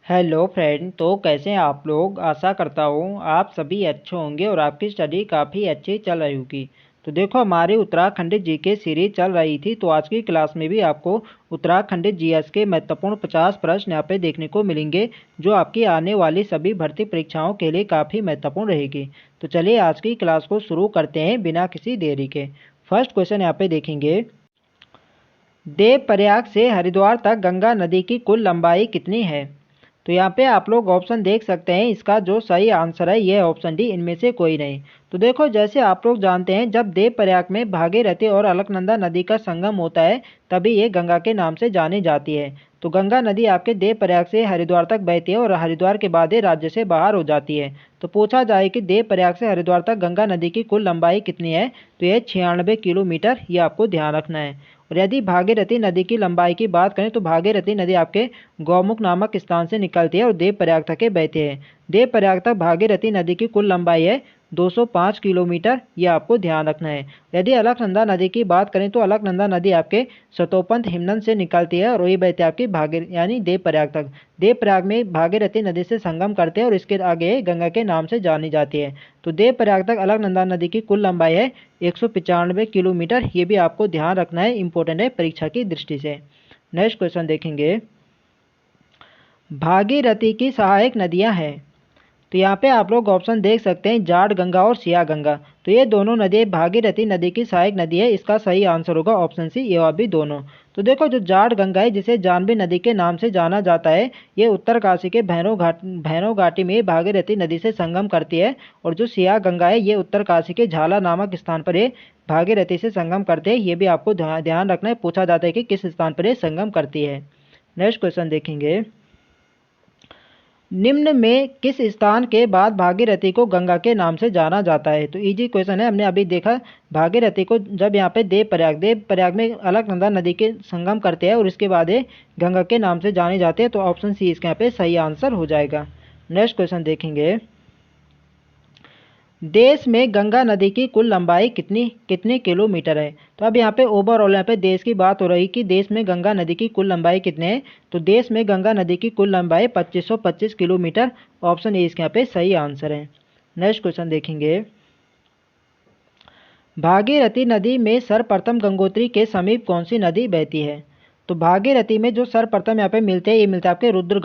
Hello friend. तो कैसे हैं आप लोग। आशा करता हूँ आप सभी अच्छे होंगे और आपकी स्टडी काफ़ी अच्छी चल रही होगी। तो देखो हमारी उत्तराखंड जीके सीरीज चल रही थी, तो आज की क्लास में भी आपको उत्तराखंड जीएस के महत्वपूर्ण 50 प्रश्न यहाँ पे देखने को मिलेंगे, जो आपकी आने वाली सभी भर्ती परीक्षाओं के लिए काफ़ी महत्वपूर्ण रहेगी। तो चलिए आज की क्लास को शुरू करते हैं बिना किसी देरी के। फर्स्ट क्वेश्चन यहाँ पे देखेंगे, देवप्रयाग से हरिद्वार तक गंगा नदी की कुल लंबाई कितनी है। तो यहाँ पे आप लोग ऑप्शन देख सकते हैं, इसका जो सही आंसर है ये ऑप्शन डी, इनमें से कोई नहीं। तो देखो जैसे आप लोग जानते हैं, जब देवप्रयाग में भागीरथी और अलकनंदा नदी का संगम होता है तभी ये गंगा के नाम से जानी जाती है। तो गंगा नदी आपके देवप्रयाग से हरिद्वार तक बहती है और हरिद्वार के बाद ये राज्य से बाहर हो जाती है। तो पूछा जाए कि देवप्रयाग से हरिद्वार तक गंगा नदी की कुल लंबाई कितनी है, तो यह 96 किलोमीटर, ये आपको ध्यान रखना है। और यदि भागीरथी नदी की लंबाई की बात करें तो भागीरथी नदी आपके गौमुख नामक स्थान से निकलती है और देवप्रयाग तक बहती है। देवप्रयाग तक भागीरथी नदी की कुल लंबाई है 205 किलोमीटर, ये आपको ध्यान रखना है। यदि अलकनंदा नदी की बात करें तो अलकनंदा नदी आपके सतोपंथ हिमनद से निकलती है और वही बहती है आपकी भागीर यानी देवप्रयाग तक। देवप्रयाग में भागीरथी नदी से संगम करते हैं और इसके आगे गंगा के नाम से जानी जाती है। तो देवप्रयाग तक अलकनंदा नदी की कुल लंबाई है 195 किलोमीटर, ये भी आपको ध्यान रखना है, इंपॉर्टेंट है परीक्षा की दृष्टि से। नेक्स्ट क्वेश्चन देखेंगे, भागीरथी की सहायक नदियां हैं। तो यहाँ पे आप लोग ऑप्शन देख सकते हैं, जाट गंगा और सिया गंगा। तो ये दोनों नदी भागीरथी नदी की सहायक नदी है, इसका सही आंसर होगा ऑप्शन सी, ये और भी दोनों। तो देखो जो जाट गंगा है, जिसे जानवी नदी के नाम से जाना जाता है, ये उत्तरकाशी के भैरव घाटी में भागीरथी नदी से संगम करती है। और जो सिया गंगा है, ये उत्तरकाशी के झाला नामक स्थान पर ये भागीरथी से संगम करते हैं। ये भी आपको ध्यान रखना है, पूछा जाता है कि किस स्थान पर ये संगम करती है। नेक्स्ट क्वेश्चन देखेंगे, निम्न में किस स्थान के बाद भागीरथी को गंगा के नाम से जाना जाता है। तो इजी क्वेश्चन है, हमने अभी देखा भागीरथी को जब यहाँ पे देवप्रयाग में अलकनंदा नदी के संगम करते हैं और इसके बाद ये गंगा के नाम से जाने जाते हैं। तो ऑप्शन सी इसके यहाँ पे सही आंसर हो जाएगा। नेक्स्ट क्वेश्चन देखेंगे, देश में गंगा नदी की कुल लंबाई कितनी किलोमीटर है। तो अब यहाँ पे ओवरऑल यहाँ पे देश की बात हो रही कि देश में गंगा नदी की कुल लंबाई कितने है। तो देश में गंगा नदी की कुल लंबाई 2525 किलोमीटर, ऑप्शन ए इसके यहाँ पे सही आंसर है। नेक्स्ट क्वेश्चन देखेंगे, भागीरथी नदी में सर्वप्रथम गंगोत्री के समीप कौन सी नदी बहती है। तो भागीरथी में जो सर्वप्रथम यहाँ पे मिलते हैं, ये मिलता है आपके रुद्र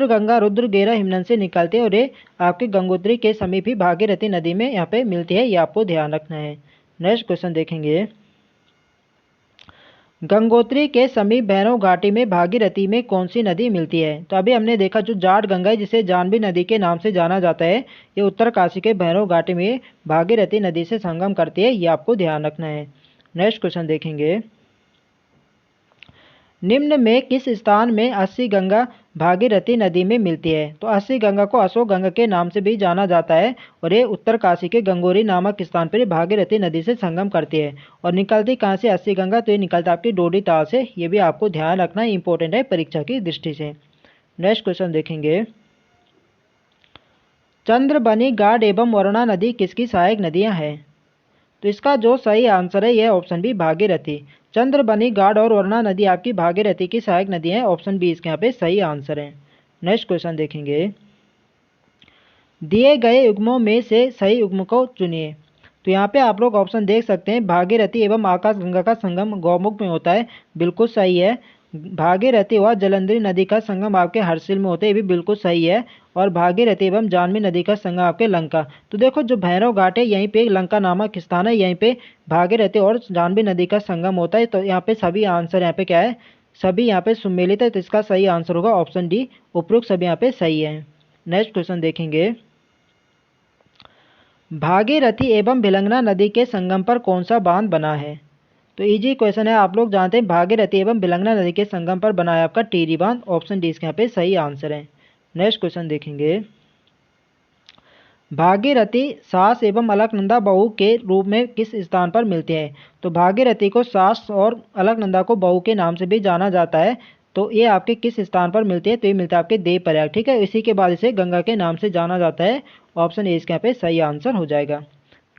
गंगा रुद्रगेरा हिमनद से निकलते हैं और ये आपके गंगोत्री के समीप ही भागीरथी नदी में यहाँ पे मिलती है, ये आपको ध्यान रखना है। नेक्स्ट क्वेश्चन देखेंगे, गंगोत्री के समीप भैरव घाटी में भागीरथी में कौन सी नदी मिलती है। तो अभी हमने देखा जो जाट गंगा है, जिसे जानवी नदी के नाम से जाना जाता है, ये उत्तरकाशी के भैरव घाटी में भागीरथी नदी से संगम करती है, ये आपको ध्यान रखना है। नेक्स्ट क्वेश्चन देखेंगे, निम्न में किस स्थान में अस्सी गंगा भागीरथी नदी में मिलती है। तो अस्सी गंगा को अशोक गंगा के नाम से भी जाना जाता है और ये उत्तरकाशी के गंगोरी नामक स्थान पर भागीरथी नदी से संगम करती है। और निकलती कहाँ से अस्सी गंगा, तो ये निकलता आपकी डोडी ताल से, ये भी आपको ध्यान रखना इंपॉर्टेंट है परीक्षा की दृष्टि से। नेक्स्ट क्वेश्चन देखेंगे, चंद्रबनी गाड एवं वरुणा नदी किसकी सहायक नदियाँ हैं। तो इसका जो सही आंसर है यह ऑप्शन बी, भागीरथी। चंद्रबनी गाड और वरुणा नदी आपकी भागीरथी की सहायक नदी है, ऑप्शन बी इसके यहाँ पे सही आंसर है। नेक्स्ट क्वेश्चन देखेंगे, दिए गए युग्मों में से सही युग्म को चुनिए। तो यहाँ पे आप लोग ऑप्शन देख सकते हैं, भागीरथी एवं आकाशगंगा का संगम गौमुख में होता है, बिल्कुल सही है। भागीरथी व जलंधरी नदी का संगम आपके हर्षिल में होता है, ये भी बिल्कुल सही है। और भागीरथी एवं जानवी नदी का संगम आपके लंका। तो देखो जो भैरव घाट है, यहीं पे लंका नामक स्थान है, यहीं पे भागीरथी और जानवी नदी का संगम होता है। तो यहाँ पे सभी आंसर यहाँ पे क्या है, सभी यहाँ पे सुमेलित है, तो इसका सही आंसर होगा ऑप्शन डी, उपरोक्त सभी यहाँ पे सही है। नेक्स्ट क्वेश्चन देखेंगे, भागीरथी एवं भिलंगना नदी के संगम पर कौन सा बांध बना है। तो इजी क्वेश्चन है, आप लोग जानते हैं भागीरथी एवं भिलंगना नदी के संगम पर बना है आपका टिहरी बांध, ऑप्शन डी इसके यहाँ पे सही आंसर है। नेक्स्ट क्वेश्चन देखेंगे, भागीरथी सास एवं अलकनंदा बहू के रूप में किस स्थान पर मिलते हैं। तो भागीरथी को सास और अलकनंदा को बहू के नाम से भी जाना जाता है। तो ये आपके किस स्थान पर मिलते हैं, तो ये मिलता है आपके देवप्रयाग, ठीक है। इसी के बाद इसे गंगा के नाम से जाना जाता है, ऑप्शन ए इसके यहाँ पे सही आंसर हो जाएगा।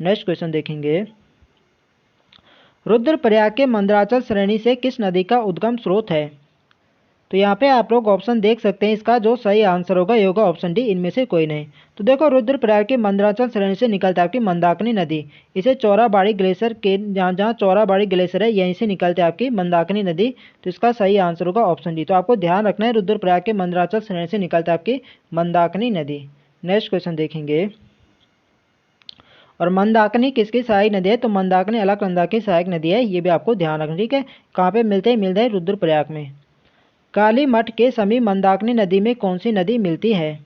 नेक्स्ट क्वेश्चन देखेंगे, रुद्रप्रयाग के मंदराचल श्रेणी से किस नदी का उद्गम स्रोत है। तो यहाँ पे आप लोग ऑप्शन देख सकते हैं, इसका जो सही आंसर होगा ये होगा ऑप्शन डी, इनमें से कोई नहीं। तो देखो रुद्रप्रयाग की मंदराचल श्रेणी से निकलता है आपकी मंदाकिनी नदी। इसे चौराबाड़ी ग्लेशियर के जहाँ चौराबाड़ी ग्लेशियर है यहीं से निकलते है आपकी मंदाकिनी नदी। तो इसका सही आंसर होगा ऑप्शन डी। तो आपको ध्यान रखना है रुद्रप्रयाग के मंदराचल श्रेणी से निकलता है आपकी मंदाकिनी नदी। नेक्स्ट क्वेश्चन देखेंगे। और मंदाकिनी किसकी सहायक नदी है? तो मंदाकिनी अलकनंदा की सहायक नदी है, ये भी आपको ध्यान रखना, ठीक है। कहाँ पे मिलते हैं रुद्रप्रयाग में। काली मठ के समीप मंदाकिनी नदी में कौन सी नदी मिलती है?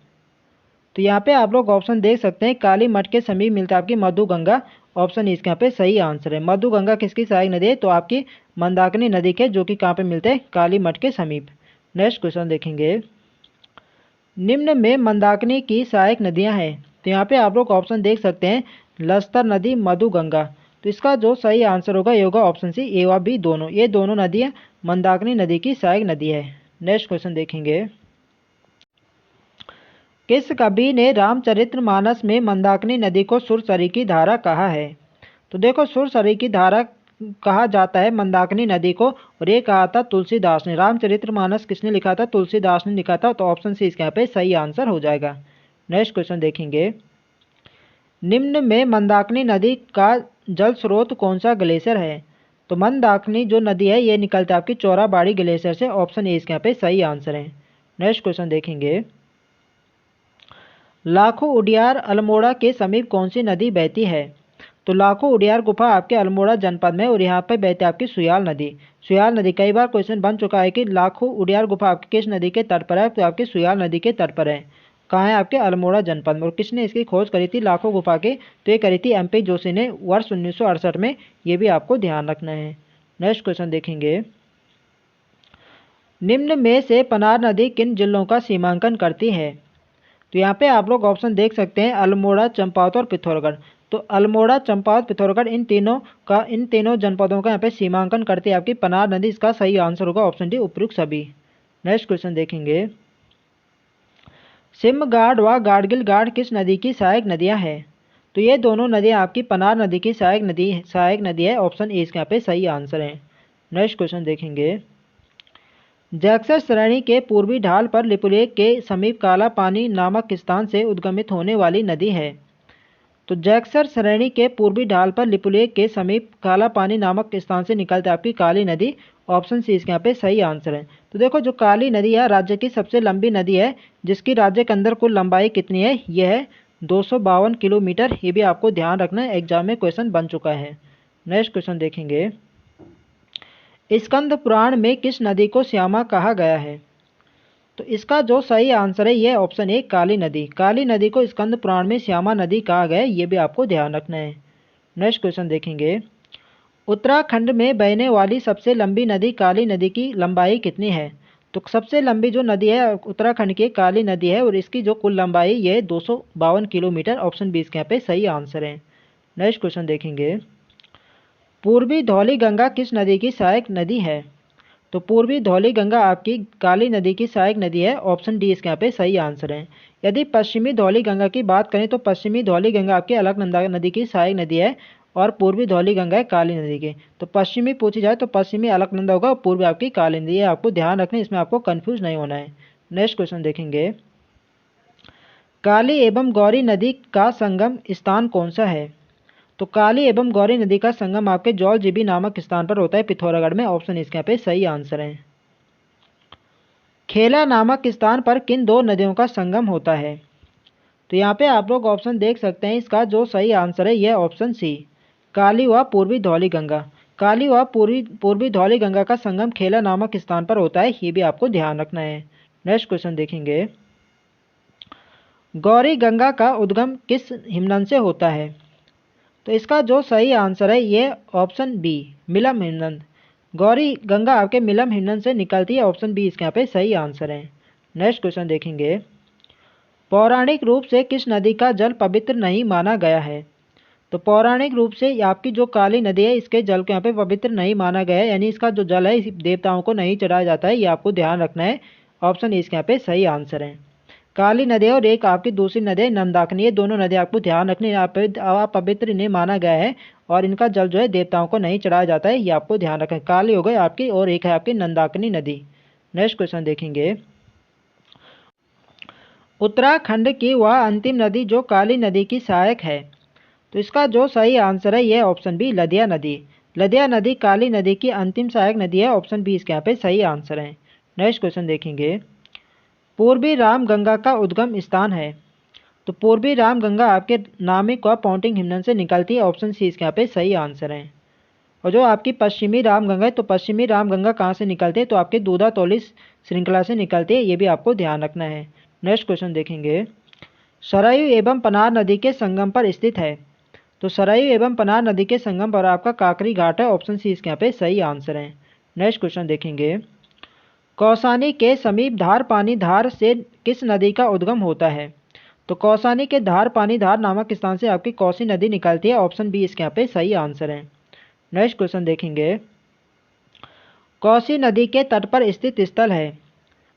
तो यहाँ पे आप लोग ऑप्शन देख सकते हैं, काली मठ के समीप मिलता है आपकी मधुगंगा। ऑप्शन इसके यहाँ पे सही आंसर है। मधुगंगा किसकी सहायक नदी है? तो आपकी मंदाकिनी नदी के, जो कि कहाँ पे मिलते हैं? काली मठ के समीप। नेक्स्ट क्वेश्चन देखेंगे। निम्न में मंदाकिनी की सहायक नदियाँ हैं। तो यहाँ पे आप लोग ऑप्शन देख सकते हैं, लस्तर नदी, मधुगंगा। तो इसका जो सही आंसर होगा ये होगा ऑप्शन सी, ए व बी दोनों। ये दोनों नदियाँ मंदाकिनी नदी की सहायक नदी है। नेक्स्ट क्वेश्चन देखेंगे। किस कवि ने रामचरितमानस में मंदाकिनी नदी को सुरसरी की धारा कहा है? तो देखो सुरसरी की धारा कहा जाता है मंदाकिनी नदी को, और ये कहा था तुलसीदास ने। रामचरितमानस किसने लिखा था? तुलसीदास ने लिखा था। तो ऑप्शन सी इसके यहाँ पे सही आंसर हो जाएगा। नेक्स्ट क्वेश्चन देखेंगे। निम्न में मंदाकिनी नदी का जल स्रोत कौन सा ग्लेशियर है? तो मंदाकिनी जो नदी है ये निकलता है आपकी चौराबाड़ी ग्लेशियर से। ऑप्शन ए इसके यहाँ पे सही आंसर है। नेक्स्ट क्वेश्चन देखेंगे। लाखों उडियार अल्मोड़ा के समीप कौन सी नदी बहती है? तो लाखों उडियार गुफा आपके अल्मोड़ा जनपद में, और यहाँ पे बहती है आपकी सुयाल नदी। सुयाल नदी, कई बार क्वेश्चन बन चुका है कि लाखों उडियार गुफा आपकी किस नदी के तट पर है? तो आपकी सुयाल नदी के तट पर है। कहाँ है? आपके अल्मोड़ा जनपद में। और किसने इसकी खोज करी थी लाखों गुफा की? तो ये करी थी MP जोशी ने वर्ष 1968 में। ये भी आपको ध्यान रखना है। नेक्स्ट क्वेश्चन देखेंगे। निम्न में से पनार नदी किन जिलों का सीमांकन करती है? तो यहाँ पे आप लोग ऑप्शन देख सकते हैं, अल्मोड़ा, चंपावत और पिथौरागढ़। तो अल्मोड़ा, चंपावत, पिथौरागढ़ इन तीनों जनपदों का यहाँ पे सीमांकन करती है आपकी पनार नदी। इसका सही आंसर होगा ऑप्शन डी, उपयुक्त सभी। नेक्स्ट क्वेश्चन देखेंगे। सिमगाड व गाडगिल गाड किस नदी की सहायक नदियाँ हैं? तो ये दोनों नदियाँ आपकी पनार नदी की सहायक नदी है। ऑप्शन ए इसके यहाँ पे सही आंसर है। नेक्स्ट क्वेश्चन देखेंगे। जैक्सर श्रेणी के पूर्वी ढाल पर लिपुलेख के समीप काला पानी नामक स्थान से उद्गमित होने वाली नदी है। तो जैक्सर श्रेणी के पूर्वी ढाल पर लिपुलेख के समीप काला पानी नामक स्थान से निकलती है आपकी काली नदी। ऑप्शन सी इसके यहाँ पे सही आंसर है। तो देखो जो काली नदी है राज्य की सबसे लंबी नदी है, जिसकी राज्य के अंदर कुल लंबाई कितनी है? यह है 252 किलोमीटर। ये भी आपको ध्यान रखना है, एग्जाम में क्वेश्चन बन चुका है। नेक्स्ट क्वेश्चन देखेंगे। स्कंद पुराण में किस नदी को श्यामा कहा गया है? तो इसका जो सही आंसर है ये ऑप्शन ए, काली नदी। काली नदी को स्कंद पुराण में श्यामा नदी कहा गया है, ये भी आपको ध्यान रखना है। नेक्स्ट क्वेश्चन देखेंगे। उत्तराखंड में बहने वाली सबसे लंबी नदी काली नदी की लंबाई कितनी है? तो सबसे लंबी जो नदी है उत्तराखंड की काली नदी है, और इसकी जो कुल लंबाई ये 252 किलोमीटर। ऑप्शन बी इसके यहाँ पे सही आंसर है। नेक्स्ट क्वेश्चन देखेंगे। पूर्वी धौली गंगा किस नदी की सहायक नदी है? तो पूर्वी धौली गंगा आपकी काली नदी की सहायक नदी है। ऑप्शन डी इसके यहाँ पे सही आंसर है। यदि पश्चिमी धौली गंगा की बात करें तो पश्चिमी धौली गंगा आपकी अलकनंदा नदी की सहायक नदी है, और पूर्वी धौली गंगा है काली नदी की। तो पश्चिमी पूछी जाए तो पश्चिमी अलकनंदा होगा, और पूर्वी आपकी काली नदी है। आपको ध्यान रखना है, इसमें आपको कन्फ्यूज नहीं होना है। नेक्स्ट क्वेश्चन देखेंगे। काली एवं गौरी नदी का संगम स्थान कौन सा है? तो काली एवं गौरी नदी का संगम आपके जौलजीबी नामक स्थान पर होता है, पिथौरागढ़ में। ऑप्शन इसके यहाँ पे सही आंसर है। खेला नामक स्थान पर किन दो नदियों का संगम होता है? तो यहाँ पे आप लोग ऑप्शन देख सकते हैं, इसका जो सही आंसर है यह ऑप्शन सी, काली व पूर्वी धौली गंगा। काली व पूर्वी धौली गंगा का संगम खेला नामक स्थान पर होता है, ये भी आपको ध्यान रखना है। नेक्स्ट क्वेश्चन देखेंगे। गौरी गंगा का उद्गम किस हिमनद से होता है? तो इसका जो सही आंसर है ये ऑप्शन बी, मिलम हिमनद। गौरी गंगा आपके मिलम हिमनद से निकलती है। ऑप्शन बी इसके यहाँ पे सही आंसर है। नेक्स्ट क्वेश्चन देखेंगे। पौराणिक रूप से किस नदी का जल पवित्र नहीं माना गया है? तो पौराणिक रूप से आपकी जो काली नदी है इसके जल को यहाँ पे पवित्र नहीं माना गया है, यानी इसका जो जल है देवताओं को नहीं चढ़ाया जाता है, ये आपको ध्यान रखना है। ऑप्शन इसके यहाँ पे सही आंसर है। काली नदी और एक आपकी दूसरी नदी नंदाकिनी, ये दोनों नदी आपको ध्यान रखनी है। पवित्र इन्हें माना गया है, और इनका जल जो है देवताओं को नहीं चढ़ाया जाता है, ये आपको ध्यान रखना है। काली हो गई आपकी, और एक है आपकी नंदाकिनी नदी। नेक्स्ट क्वेश्चन देखेंगे, उत्तराखंड की वह अंतिम नदी जो काली नदी की सहायक है। तो इसका जो सही आंसर है यह ऑप्शन बी लदिया नदी। लदिया नदी काली नदी की अंतिम सहायक नदी है। ऑप्शन बी इसके यहाँ पे सही आंसर है। नेक्स्ट क्वेश्चन देखेंगे, पूर्वी रामगंगा का उद्गम स्थान है। तो पूर्वी रामगंगा आपके नामिक व पॉन्टिंग हिमनद से निकलती है। ऑप्शन सी इसके यहाँ पे सही आंसर है। और जो आपकी पश्चिमी रामगंगा है, तो पश्चिमी रामगंगा कहाँ से निकलती है, तो आपके दूधा तौलिस श्रृंखला से निकलती है। ये भी आपको ध्यान रखना है। नेक्स्ट क्वेश्चन देखेंगे, सरयू एवं पनार नदी के संगम पर स्थित है। तो सरयू एवं पनार नदी के संगम पर आपका काकरी घाट है। ऑप्शन सी इसके यहाँ पे सही आंसर है। नेक्स्ट क्वेश्चन देखेंगे, कौसानी के समीप धार पानी धार से किस नदी का उद्गम होता है। तो कौसानी के धार पानी धार नामक स्थान से आपकी कौसी नदी निकलती है। ऑप्शन बी इसके यहाँ पे सही आंसर है। नेक्स्ट क्वेश्चन देखेंगे, कौसी नदी के तट पर स्थित स्थल है।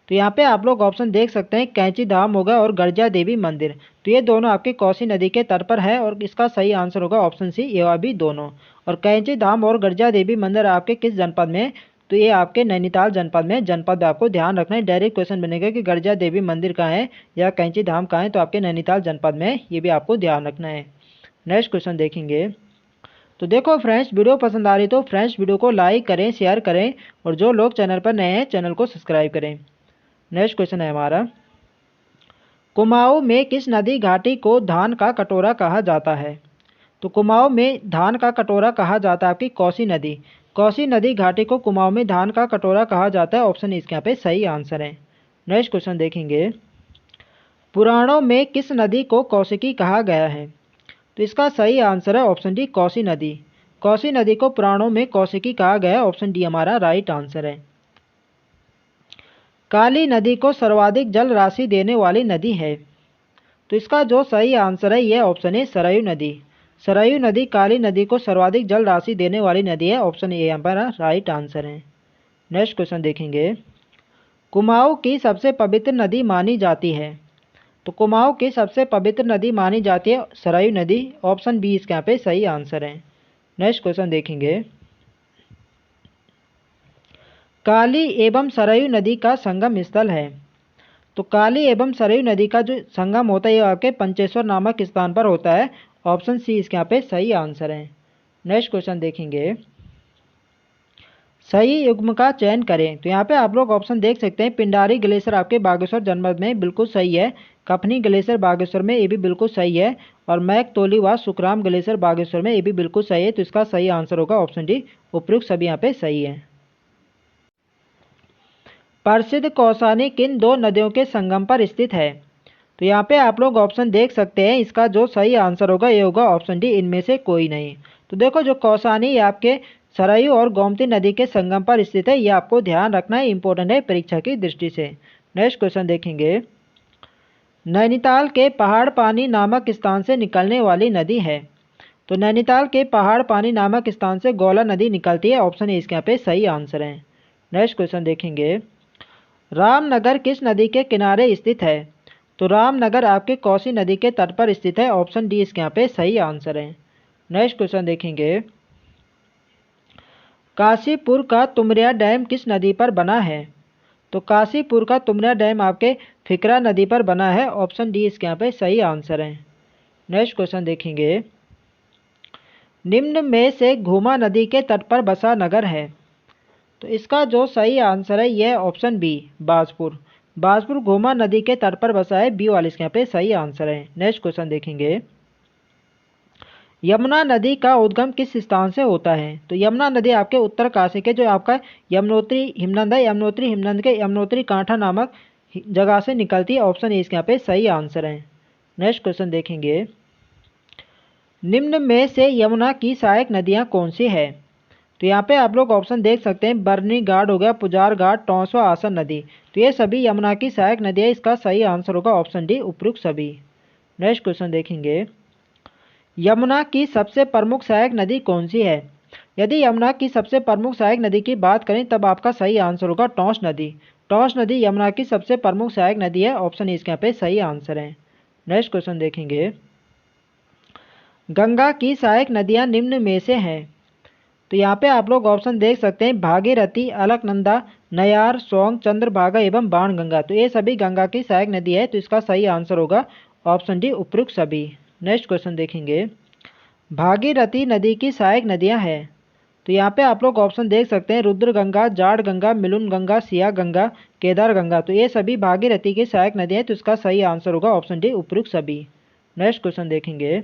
तो यहाँ पे आप लोग ऑप्शन देख सकते हैं, कैंची धाम होगा और गर्जा देवी मंदिर। तो ये दोनों आपके कौसी नदी के तट पर है और इसका सही आंसर होगा ऑप्शन सी, ये भी दोनों। और कैंची धाम और गर्जा देवी मंदिर आपके किस जनपद में, तो ये आपके नैनीताल जनपद में। जनपद आपको ध्यान रखना है, डायरेक्ट क्वेश्चन बनेगा कि गर्जा देवी मंदिर कहाँ है या कैंची धाम कहाँ है, तो आपके नैनीताल जनपद में। ये भी आपको ध्यान रखना है। नेक्स्ट क्वेश्चन देखेंगे, तो देखो फ्रेंड्स, वीडियो पसंद आ रही तो फ्रेंड्स वीडियो को लाइक करें, शेयर करें और जो लोग चैनल पर नए हैं चैनल को सब्सक्राइब करें। नेक्स्ट क्वेश्चन है हमारा, कुमाऊं में किस नदी घाटी को धान का कटोरा कहा जाता है। तो कुमाऊं में धान का कटोरा कहा जाता है आपकी कौसी नदी। कौसी नदी घाटी को कुमाऊं में धान का कटोरा कहा जाता है। ऑप्शन इसके यहाँ पे सही आंसर है। नेक्स्ट क्वेश्चन देखेंगे, पुराणों में किस नदी को कौशिकी कहा गया है। तो इसका सही आंसर है ऑप्शन डी कौसी नदी। कौसी नदी को पुराणों में कौशिकी कहा गया है। ऑप्शन डी हमारा राइट आंसर है। काली नदी को सर्वाधिक जल राशि देने वाली नदी है। तो इसका जो सही आंसर है यह ऑप्शन है सरयू नदी। सरयू नदी काली नदी को सर्वाधिक जल राशि देने वाली नदी है। ऑप्शन ए हमारा राइट आंसर है। नेक्स्ट क्वेश्चन देखेंगे, कुमाऊं की सबसे पवित्र नदी मानी जाती है। तो कुमाऊं की सबसे पवित्र नदी मानी जाती है सरयू नदी। ऑप्शन बी इसके यहाँ पे सही आंसर है। नेक्स्ट क्वेश्चन देखेंगे, काली एवं सरयू नदी का संगम स्थल है। तो काली एवं सरयू नदी का जो संगम होता है यह आपके पंचेश्वर नामक स्थान पर होता है। ऑप्शन सी इसके यहाँ पे सही आंसर है। नेक्स्ट क्वेश्चन देखेंगे, सही युग्म का चयन करें। तो यहाँ पे आप लोग ऑप्शन देख सकते हैं, पिंडारी ग्लेशियर आपके बागेश्वर जनपद में बिल्कुल सही है। कफनी ग्लेशियर बागेश्वर में, ये भी बिल्कुल सही है। और मैकतोली व सुखराम ग्लेशियर बागेश्वर में, ये भी बिल्कुल सही है। तो इसका सही आंसर होगा ऑप्शन डी, उपयुक्त सभी यहाँ पे सही है। प्रसिद्ध कौसानी किन दो नदियों के संगम पर स्थित है। तो यहाँ पे आप लोग ऑप्शन देख सकते हैं, इसका जो सही आंसर होगा ये होगा ऑप्शन डी, इनमें से कोई नहीं। तो देखो जो कौसानी ये आपके सरयू और गोमती नदी के संगम पर स्थित है। ये आपको ध्यान रखना है, इंपॉर्टेंट है परीक्षा की दृष्टि से। नेक्स्ट क्वेश्चन देखेंगे, नैनीताल के पहाड़ पानी नामक स्थान से निकलने वाली नदी है। तो नैनीताल के पहाड़ पानी नामक स्थान से गौला नदी निकलती है। ऑप्शन ए इसके यहाँ पे सही आंसर है। नेक्स्ट क्वेश्चन देखेंगे, रामनगर किस नदी के किनारे स्थित है। तो रामनगर आपके कौसी नदी के तट पर स्थित है। ऑप्शन डी इसके यहाँ पे सही आंसर है। नेक्स्ट क्वेश्चन देखेंगे, काशीपुर का तुमरिया डैम किस नदी पर बना है। तो काशीपुर का तुमरिया डैम आपके फिकरा नदी पर बना है। ऑप्शन डी इसके यहाँ पे सही आंसर है। नेक्स्ट क्वेश्चन देखेंगे, निम्न में से घूमा नदी के तट पर बसा नगर है। तो इसका जो सही आंसर है यह ऑप्शन बी बाजपुर। बाजपुर घूमा नदी के तट पर बसा है। बी वाले इसके यहाँ पे सही आंसर है। नेक्स्ट क्वेश्चन देखेंगे, यमुना नदी का उद्गम किस स्थान से होता है। तो यमुना नदी आपके उत्तरकाशी के जो आपका यमुनोत्री हिमनद है, यमुनोत्री हिमनद के यमुनोत्री कांठा नामक जगह से निकलती है। ऑप्शन ए इसके यहाँ पे सही आंसर है। नेक्स्ट क्वेश्चन देखेंगे, निम्न में से यमुना की सहायक नदियाँ कौन सी है। तो यहाँ पे आप लोग ऑप्शन देख सकते हैं, बरनी घाट हो गया, पुजार घाट, टौंसवा, आसन नदी। तो ये सभी यमुना की सहायक नदी है। इसका सही आंसर होगा ऑप्शन डी, उपयुक्त सभी। नेक्स्ट क्वेश्चन देखेंगे, यमुना की सबसे प्रमुख सहायक नदी कौन सी है। यदि यमुना की सबसे प्रमुख सहायक नदी की बात करें तब आपका सही आंसर होगा टौंस नदी। टौंस नदी यमुना की सबसे प्रमुख सहायक नदी है। ऑप्शन इसके यहाँ पे सही आंसर है। नेक्स्ट क्वेश्चन देखेंगे, गंगा की सहायक नदियाँ निम्न में से हैं। तो यहाँ पे आप लोग ऑप्शन देख सकते हैं, भागीरथी, अलकनंदा, नयार, सोंग, चंद्रभागा एवं बाणगंगा। तो ये सभी गंगा की सहायक नदी है, तो इसका सही आंसर होगा ऑप्शन डी उपयुक्त सभी। नेक्स्ट क्वेश्चन देखेंगे, भागीरथी नदी की सहायक नदियां हैं। तो यहाँ पे आप लोग ऑप्शन देख सकते हैं, रुद्र गंगा, जाड़ गंगा, मिलुन गंगा, सिया गंगा, केदार गंगा। तो ये सभी भागीरथी की सहायक नदियां हैं, तो इसका सही आंसर होगा ऑप्शन डी उपयुक्त सभी। नेक्स्ट क्वेश्चन देखेंगे,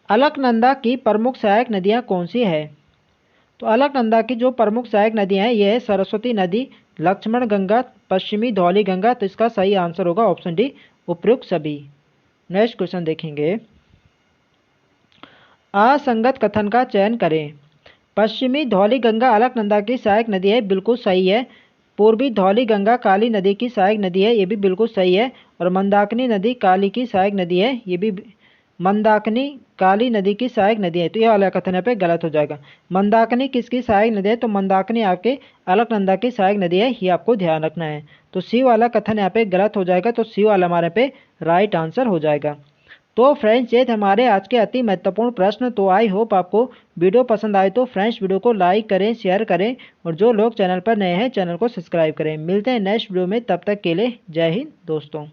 अलकनंदा की प्रमुख सहायक नदियां कौन सी है। तो अलकनंदा की जो प्रमुख सहायक नदियां हैं ये है सरस्वती नदी, लक्ष्मण गंगा, पश्चिमी धौली गंगा। तो इसका सही आंसर होगा ऑप्शन डी उपयुक्त सभी। नेक्स्ट क्वेश्चन देखेंगे, असंगत कथन का चयन करें। पश्चिमी धौली गंगा अलकनंदा की सहायक नदी है, बिल्कुल सही है। पूर्वी धौली गंगा काली नदी की सहायक नदी है, ये भी बिल्कुल सही है। और मंदाकिनी नदी काली की सहायक नदी है, ये भी मंदाकिनी काली नदी की सहायक नदी है। तो यह वाला कथन यहाँ पे गलत हो जाएगा। मंदाकिनी किसकी सहायक नदी है, तो मंदाकिनी आपके अलकनंदा की सहायक नदी है, ये आपको ध्यान रखना है। तो सी वाला कथन यहाँ पे गलत हो जाएगा, तो सी वाला हमारे पे राइट आंसर हो जाएगा। तो फ्रेंड्स ये थे हमारे आज के अति महत्वपूर्ण प्रश्न। तो आई होप आपको वीडियो पसंद आए, तो फ्रेंड्स वीडियो को लाइक करें, शेयर करें, और जो लोग चैनल पर नए हैं चैनल को सब्सक्राइब करें। मिलते हैं नेक्स्ट वीडियो में, तब तक के लिए जय हिंद दोस्तों।